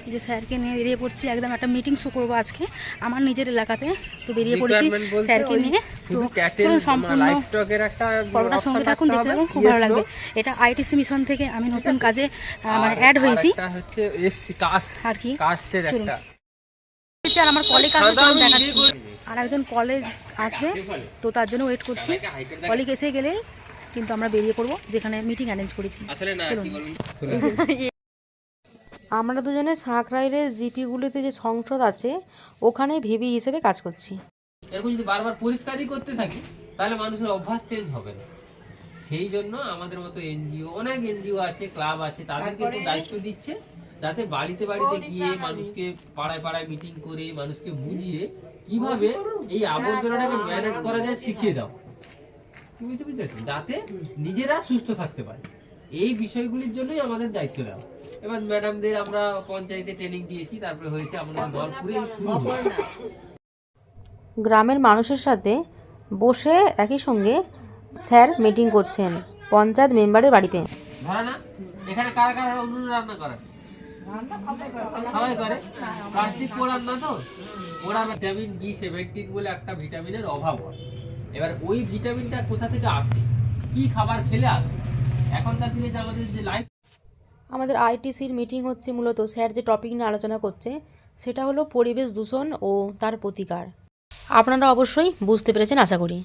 এই যে স্যারকে নিয়ে বেরিয়ে পড়ছি, একদম একটা মিটিং শো করবো আজকে আমার নিজের এলাকাতে। তো বেরিয়ে পড়েছি স্যারকে নিয়ে। তো চলুন সম্পূর্ণ পর্বটার সঙ্গে থাকুন, দেখতে থাকুন, খুব ভালো লাগবে। এটা আইটিসি মিশন থেকে আমি নতুন কাজে মানে অ্যাড হয়েছি আর কি। আর আমার কলিগ আসবে, চলুন দেখাচ্ছি। আর একজন কলেজ আসবে, তো তার জন্য ওয়েট করছি। কলিগ এসে গেলেই কিন্তু আমরা বেরিয়ে পড়বো যেখানে মিটিং অ্যারেঞ্জ করেছি। আমরা দুজনে সাঁকরাইলের জিপিগুলিতে যে সংসদ আছে ওখানে ভিবি হিসেবে কাজ করছি। এরকম যদি বারবার পরিষ্কারই করতে থাকি তাহলে মানুষের অভ্যাস চেঞ্জ হবে না। সেই জন্য আমাদের মতো এনজিও, অনেক এনজিও আছে, ক্লাব আছে, তাদেরকে একটু দায়িত্ব দিচ্ছে যাতে বাড়িতে বাড়িতে গিয়ে মানুষকে পাড়ায় পাড়ায় মিটিং করে মানুষকে বুঝিয়ে কিভাবে এই আবর্জনাটাকে ম্যানেজ করা যায় শিখিয়ে দাও, বুঝতে পেরেছো, যাতে নিজেরা সুস্থ থাকতে পারে। এই বিষয়গুলির জন্যই আমাদের দায়িত্ব দেওয়া। এবার ম্যাডামদের আমরা পঞ্চায়েতে ট্রেনিং দিয়েছি, তারপরে হয়েছে আমাদের দল পুরে শুরু হয়েছে। গ্রামের মানুষের সাথে বসে একই সঙ্গে স্যার মিটিং করছেন পঞ্চায়েত মেম্বারের বাড়িতে। ধরা না, এখানে কারা কারা উনুনে রান্না করেন? সবাই করে। প্লাস্টিক পোড়ান না তো, ওরা ভিটামিন B17 বলে একটা ভিটামিনের অভাব হয়। এবার ওই ভিটামিনটা কোথা থেকে আসে, কি খাবার খেলে আসে? এখনকার দিনে যে আমাদের যে লাইফ, আমাদের আইটিসির মিটিং হচ্ছে, মূলত স্যার যে টপিক নিয়ে আলোচনা করছে সেটা হলো পরিবেশ দূষণ ও তার প্রতিকার। আপনারা অবশ্যই বুঝতে পেরেছেন আশা করি।